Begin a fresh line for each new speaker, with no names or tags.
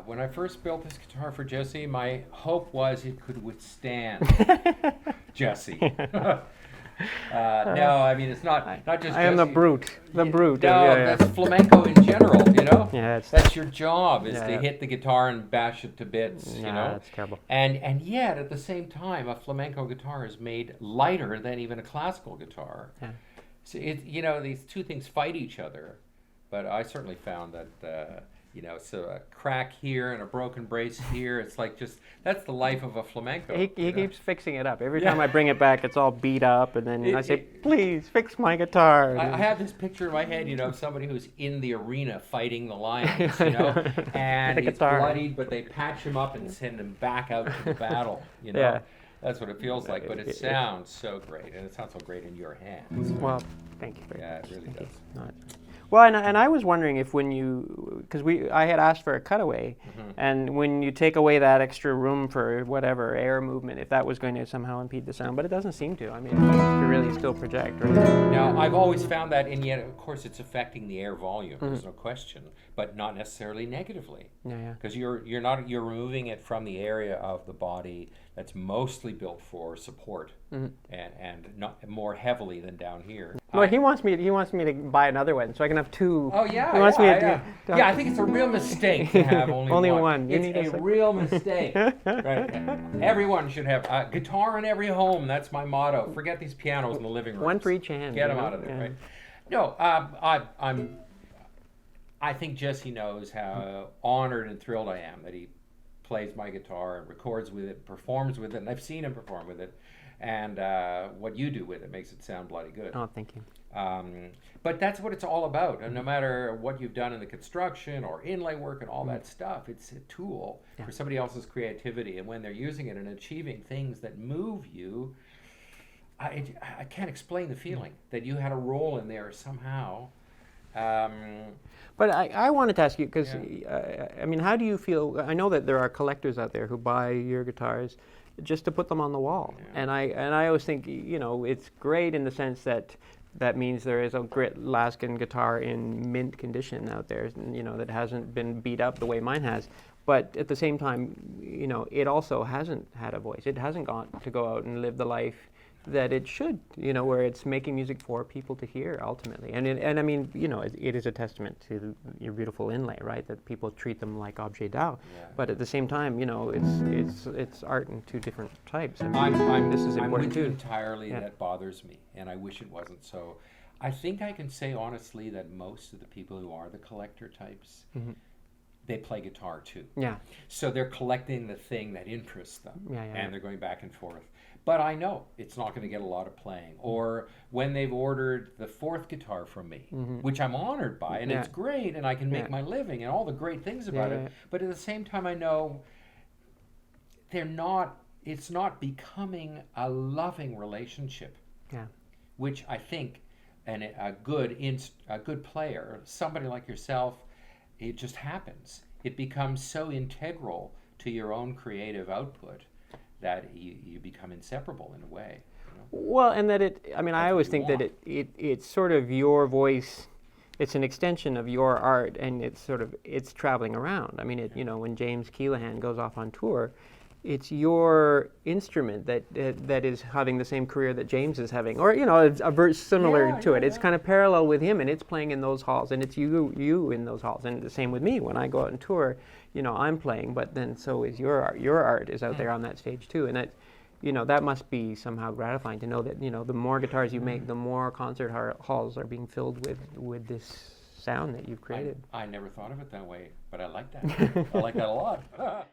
When I first built this guitar for Jesse, my hope was it could withstand Jesse. No, I mean it's not just
I am the
Jesse.
brute. The brute.
No,
Yeah.
that's flamenco in general.
Yeah,
That's your job is to
yeah.
hit the guitar and bash it to bits.
That's terrible.
And yet at the same time, a flamenco guitar is made lighter than even a classical guitar.
Yeah.
So these two things fight each other, but I certainly found that so a crack here and a broken brace here. It's like that's the life of a flamenco.
He keeps fixing it up. Every time I bring it back, it's all beat up, and then I say, "Please fix my guitar."
I have this picture in my head, of somebody who's in the arena fighting the lions, and he's bloodied, but they patch him up and send him back out to the battle.
Yeah.
That's what it feels like, but it sounds so great, and it sounds so great in your hands.
Well, thank you very much.
Yeah, it really does.
Well, and I was wondering if because I had asked for a cutaway, and when you take away that extra room for whatever air movement, if that was going to somehow impede the sound, but it doesn't seem to. I mean, it seems to really still project, right?
Now, I've always found that, and yet, of course, it's affecting the air volume. There's no question, but not necessarily negatively.
Yeah.
Because you're removing it from the area of the body that's mostly built for support, and not more heavily than down here.
Well, he wants me to buy another one, so I can have two.
Oh yeah,
he wants me
yeah. I think it's a real mistake to have only one. It's a real mistake. Right? Everyone should have a guitar in every home. That's my motto. Forget these pianos in the living room.
One for each hand.
Get them out of there. Right? No, I think Jesse knows how honored and thrilled I am that he plays my guitar and records with it, performs with it, and I've seen him perform with it. And what you do with it makes it sound bloody good.
Oh, thank you.
But that's what it's all about. And no matter what you've done in the construction or inlay work and all that stuff, it's a tool for somebody else's creativity. And when they're using it and achieving things that move you, I can't explain the feeling that you had a role in there somehow.
But I wanted to ask you, because, I mean, how do you feel? I know that there are collectors out there who buy your guitars just to put them on the wall. And I always think, it's great in the sense that means there is a Grit Laskin guitar in mint condition out there, that hasn't been beat up the way mine has. But at the same time, it also hasn't had a voice. It hasn't got to go out and live the life that it should, where it's making music for people to hear ultimately. And I mean, it is a testament to your beautiful inlay, right? That people treat them like objet d'art. Yeah. But at the same time, it's art in two different types. This is important
I'm with
too.
You entirely. That bothers me, and I wish it wasn't so. I think I can say honestly that most of the people who are the collector types, they play guitar too.
Yeah.
So they're collecting the thing that interests them, and they're going back and forth. But I know it's not going to get a lot of playing. Or when they've ordered the fourth guitar from me, which I'm honored by, and it's great, and I can make my living, and all the great things about it. But at the same time, I know it's not becoming a loving relationship. Yeah. Which I think, and a good player, somebody like yourself, it just happens. It becomes so integral to your own creative output that you become inseparable in a way.
Well, and that I always think that it's sort of your voice. It's an extension of your art, and it's traveling around. I mean, when James Keelahan goes off on tour, it's your instrument that is having the same career that James is having, or it's a verse similar to it. It's kind of parallel with him, and it's playing in those halls, and it's you in those halls. And the same with me when I go out on tour. I'm playing, but then so is your art. Your art is out there on that stage too, and that must be somehow gratifying to know that the more guitars you make, the more concert halls are being filled with this sound that you've created.
I never thought of it that way, but I like that. I like that a lot.